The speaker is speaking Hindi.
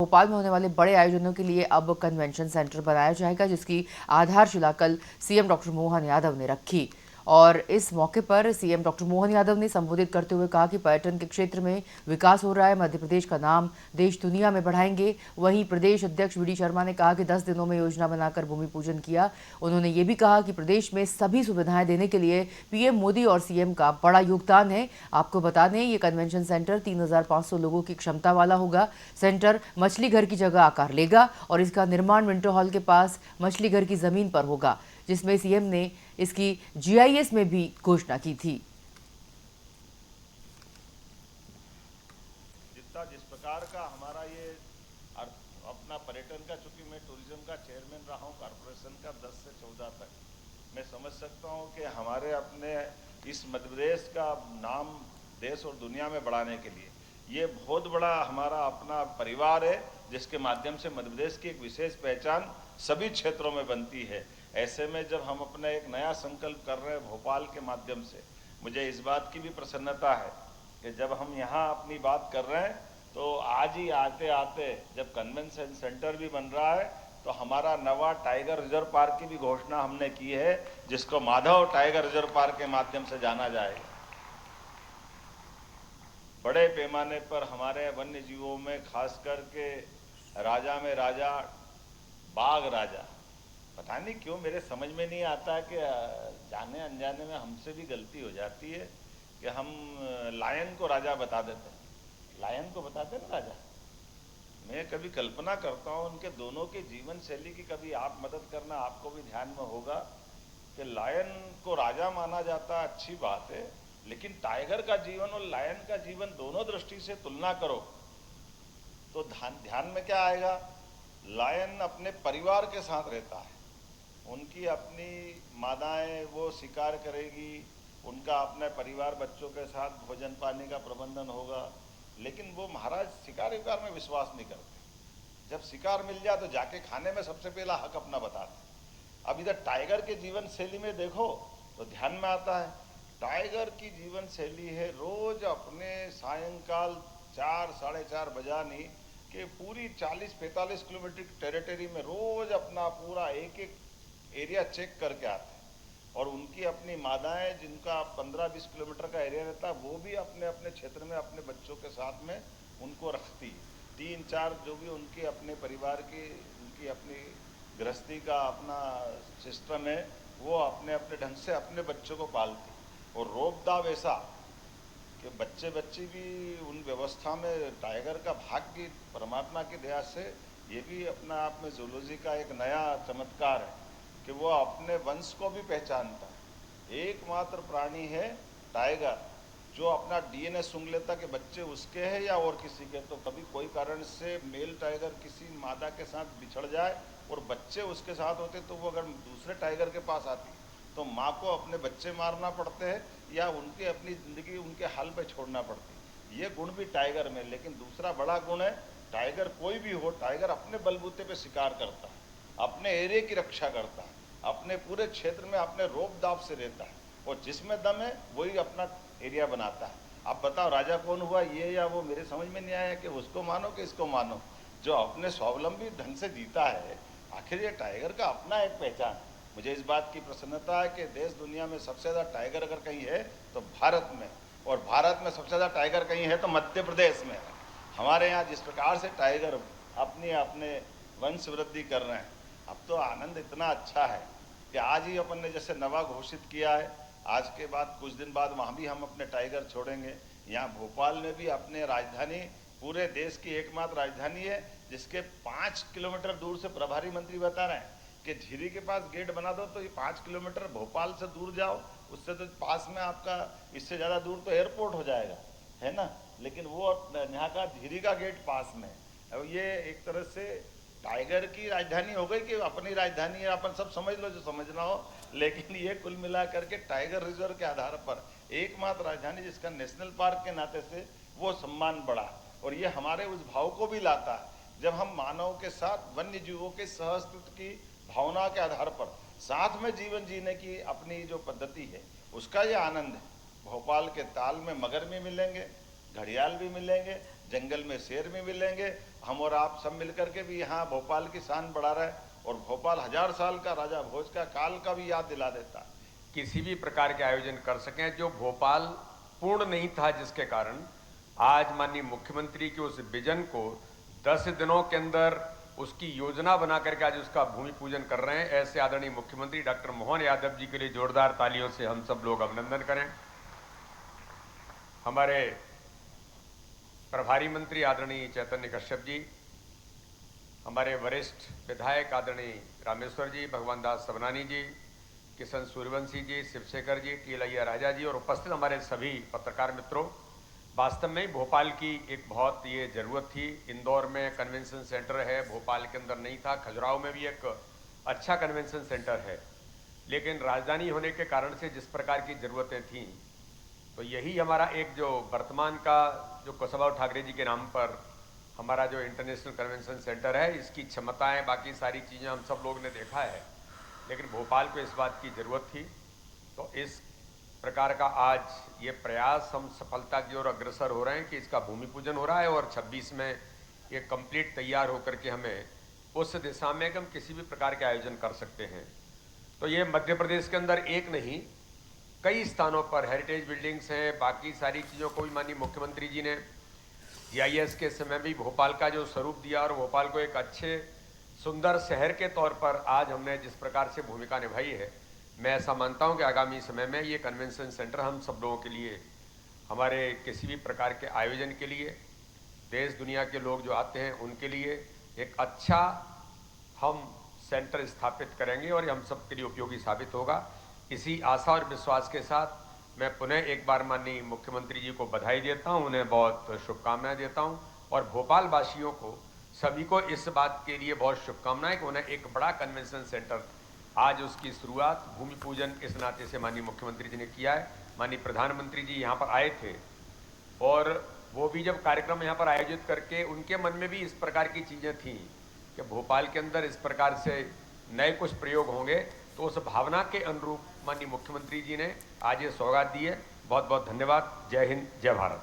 भोपाल में होने वाले बड़े आयोजनों के लिए अब कन्वेंशन सेंटर बनाया जाएगा, जिसकी आधारशिला कल सीएम डॉक्टर मोहन यादव ने रखी। और इस मौके पर सीएम डॉक्टर मोहन यादव ने संबोधित करते हुए कहा कि पर्यटन के क्षेत्र में विकास हो रहा है, मध्य प्रदेश का नाम देश दुनिया में बढ़ाएंगे। वहीं प्रदेश अध्यक्ष वीडी शर्मा ने कहा कि 10 दिनों में योजना बनाकर भूमि पूजन किया। उन्होंने ये भी कहा कि प्रदेश में सभी सुविधाएं देने के लिए पीएम मोदी और सीएम का बड़ा योगदान है। आपको बता दें, ये कन्वेंशन सेंटर 3500 लोगों की क्षमता वाला होगा। सेंटर मछली घर की जगह आकार लेगा और इसका निर्माण विंटर हॉल के पास मछली घर की जमीन पर होगा, जिसमें सीएम ने इसकी जीआईएस में भी घोषणा की थी। जिस प्रकार का हमारा ये अपना पर्यटन का, चूंकि मैं टूरिज्म का चेयरमैन रहा हूँ कॉर्पोरेशन का 10 से 14 तक, मैं समझ सकता हूँ कि हमारे अपने इस मध्य प्रदेश का नाम देश और दुनिया में बढ़ाने के लिए ये बहुत बड़ा हमारा अपना परिवार है, जिसके माध्यम से मध्य प्रदेश की एक विशेष पहचान सभी क्षेत्रों में बनती है। ऐसे में जब हम अपना एक नया संकल्प कर रहे हैं भोपाल के माध्यम से, मुझे इस बात की भी प्रसन्नता है कि जब हम यहाँ अपनी बात कर रहे हैं तो आज ही आते आते जब कन्वेंशन सेंटर भी बन रहा है तो हमारा नवा टाइगर रिजर्व पार्क की भी घोषणा हमने की है, जिसको माधव टाइगर रिजर्व पार्क के माध्यम से जाना जाएगा। बड़े पैमाने पर हमारे वन्य जीवों में खास करके राजा में राजा, बाघ राजा, पता नहीं क्यों मेरे समझ में नहीं आता कि जाने अनजाने में हमसे भी गलती हो जाती है कि हम लायन को राजा बता देते हैं। लायन को बताते हैं ना राजा। मैं कभी कल्पना करता हूँ उनके दोनों के जीवन शैली की, कभी आप मदद करना, आपको भी ध्यान में होगा कि लायन को राजा माना जाता, अच्छी बात है, लेकिन टाइगर का जीवन और लायन का जीवन दोनों दृष्टि से तुलना करो तो ध्यान में क्या आएगा? लायन अपने परिवार के साथ रहता है, उनकी अपनी मादाएं वो शिकार करेगी, उनका अपने परिवार बच्चों के साथ भोजन पानी का प्रबंधन होगा, लेकिन वो महाराज शिकार विकार में विश्वास नहीं करते। जब शिकार मिल जाए तो जाके खाने में सबसे पहला हक अपना बताते। अब इधर टाइगर के जीवन शैली में देखो तो ध्यान में आता है, टाइगर की जीवन शैली है रोज अपने सायंकाल 4 साढ़े 4 बजानी के पूरी 40-45 किलोमीटर की टेरिटरी में रोज अपना पूरा एक एक एरिया चेक करके आते हैं। और उनकी अपनी मादाएं जिनका 15-20 किलोमीटर का एरिया रहता है, वो भी अपने अपने क्षेत्र में अपने बच्चों के साथ में उनको रखती। 3-4 जो भी उनके अपने परिवार की, उनकी अपनी गृहस्थी का अपना सिस्टम है, वो अपने अपने ढंग से अपने बच्चों को पालती। और रोबदाव ऐसा कि बच्चे भी उन व्यवस्था में टाइगर का भाग्य परमात्मा की दया से ये भी अपना आप में जूलॉजी का एक नया चमत्कार है कि वो अपने वंश को भी पहचानता है। एकमात्र प्राणी है टाइगर जो अपना डीएनए सूंघ लेता कि बच्चे उसके हैं या और किसी के। तो कभी कोई कारण से मेल टाइगर किसी मादा के साथ बिछड़ जाए और बच्चे उसके साथ होते तो वो अगर दूसरे टाइगर के पास आती तो माँ को अपने बच्चे मारना पड़ते हैं या उनकी अपनी ज़िंदगी उनके हाल पे छोड़ना पड़ती। ये गुण भी टाइगर में। लेकिन दूसरा बड़ा गुण है, टाइगर कोई भी हो, टाइगर अपने बलबूते पे शिकार करता है, अपने एरिया की रक्षा करता है, अपने पूरे क्षेत्र में अपने रोब दाब से रहता है और जिसमें दम है वही अपना एरिया बनाता है। आप बताओ राजा कौन हुआ, ये या वो? मेरे समझ में नहीं आया कि उसको मानो कि इसको मानो। जो अपने स्वावलंबी ढंग से जीता है, आखिर ये टाइगर का अपना एक पहचान है। मुझे इस बात की प्रसन्नता है कि देश दुनिया में सबसे ज़्यादा टाइगर अगर कहीं है तो भारत में, और भारत में सबसे ज़्यादा टाइगर कहीं है तो मध्य प्रदेश में है। हमारे यहाँ जिस प्रकार से टाइगर अपने वंश वृद्धि कर रहे हैं, अब तो आनंद इतना अच्छा है कि आज ही अपन ने जैसे नवा घोषित किया है, आज के बाद कुछ दिन बाद वहाँ भी हम अपने टाइगर छोड़ेंगे। यहाँ भोपाल में भी अपने राजधानी पूरे देश की एकमात्र राजधानी है जिसके 5 किलोमीटर दूर से प्रभारी मंत्री बता रहे हैं कि झीरी के पास गेट बना दो तो ये 5 किलोमीटर भोपाल से दूर जाओ, उससे तो पास में आपका, इससे ज़्यादा दूर तो एयरपोर्ट हो जाएगा, है ना। लेकिन वो यहाँ का झीरी का गेट पास में। अब ये एक तरह से टाइगर की राजधानी हो गई कि अपनी राजधानी है, अपन सब समझ लो जो समझना हो। लेकिन ये कुल मिला करके टाइगर रिजर्व के आधार पर एकमात्र राजधानी जिसका नेशनल पार्क के नाते से वो सम्मान बढ़ा। और ये हमारे उस भाव को भी लाता है जब हम मानव के साथ वन्य जीवों के सहअस्तित्व की भावना के आधार पर साथ में जीवन जीने की अपनी जो पद्धति है उसका ये आनंद है। भोपाल के ताल में मगर भी मिलेंगे, घड़ियाल भी मिलेंगे, जंगल में शेर भी मिलेंगे हम और आप सब मिलकर के भी यहाँ भोपाल की शान बढ़ा रहे हैं और भोपाल 1000 साल का राजा भोज का काल का भी याद दिला देता है। किसी भी प्रकार के आयोजन कर सकें, जो भोपाल पूर्ण नहीं था, जिसके कारण आज माननीय मुख्यमंत्री के उस विजन को 10 दिनों के अंदर उसकी योजना बना करके आज उसका भूमि पूजन कर रहे हैं। ऐसे आदरणीय मुख्यमंत्री डॉक्टर मोहन यादव जी के लिए जोरदार तालियों से हम सब लोग अभिनंदन करें। हमारे प्रभारी मंत्री आदरणीय चैतन्य कश्यप जी, हमारे वरिष्ठ विधायक आदरणीय रामेश्वर जी, भगवान दास सबनानी जी, किशन सूर्यवंशी जी, शिवशेखर जी, टी लैया राजा जी और उपस्थित हमारे सभी पत्रकार मित्रों, वास्तव में भोपाल की एक बहुत ये ज़रूरत थी। इंदौर में कन्वेंशन सेंटर है, भोपाल के अंदर नहीं था। खजुराहो में भी एक अच्छा कन्वेंशन सेंटर है, लेकिन राजधानी होने के कारण से जिस प्रकार की ज़रूरतें थीं, तो यही हमारा एक जो वर्तमान का जो कुशाभाऊ ठाकरे जी के नाम पर हमारा जो इंटरनेशनल कन्वेंशन सेंटर है, इसकी क्षमताएं, बाकी सारी चीज़ें हम सब लोग ने देखा है, लेकिन भोपाल को इस बात की ज़रूरत थी। तो इस प्रकार का आज ये प्रयास हम सफलता की ओर अग्रसर हो रहे हैं कि इसका भूमि पूजन हो रहा है और 26 में ये कंप्लीट तैयार होकर के हमें उस दिशा में कि हम किसी भी प्रकार के आयोजन कर सकते हैं। तो ये मध्य प्रदेश के अंदर एक नहीं, कई स्थानों पर हेरिटेज बिल्डिंग्स हैं, बाकी सारी चीज़ों को भी माननीय मुख्यमंत्री जी ने जीआईएस के समय भी भोपाल का जो स्वरूप दिया और भोपाल को एक अच्छे सुंदर शहर के तौर पर आज हमने जिस प्रकार से भूमिका निभाई है, मैं ऐसा मानता हूं कि आगामी समय में ये कन्वेंशन सेंटर हम सब लोगों के लिए, हमारे किसी भी प्रकार के आयोजन के लिए, देश दुनिया के लोग जो आते हैं उनके लिए एक अच्छा हम सेंटर स्थापित करेंगे और ये हम सब के लिए उपयोगी साबित होगा। इसी आशा और विश्वास के साथ मैं पुनः एक बार माननीय मुख्यमंत्री जी को बधाई देता हूं, उन्हें बहुत शुभकामनाएं देता हूं और भोपाल वासियों को सभी को इस बात के लिए बहुत शुभकामनाएं कि उन्हें एक बड़ा कन्वेंशन सेंटर आज उसकी शुरुआत भूमि पूजन इस नाते से माननीय मुख्यमंत्री जी ने किया है। माननीय प्रधानमंत्री जी यहाँ पर आए थे और वो भी जब कार्यक्रम यहाँ पर आयोजित करके उनके मन में भी इस प्रकार की चीज़ें थीं कि भोपाल के अंदर इस प्रकार से नए कुछ प्रयोग होंगे, तो उस भावना के अनुरूप माननीय मुख्यमंत्री जी ने आज ये सौगात दी है। बहुत बहुत धन्यवाद। जय हिंद, जय भारत।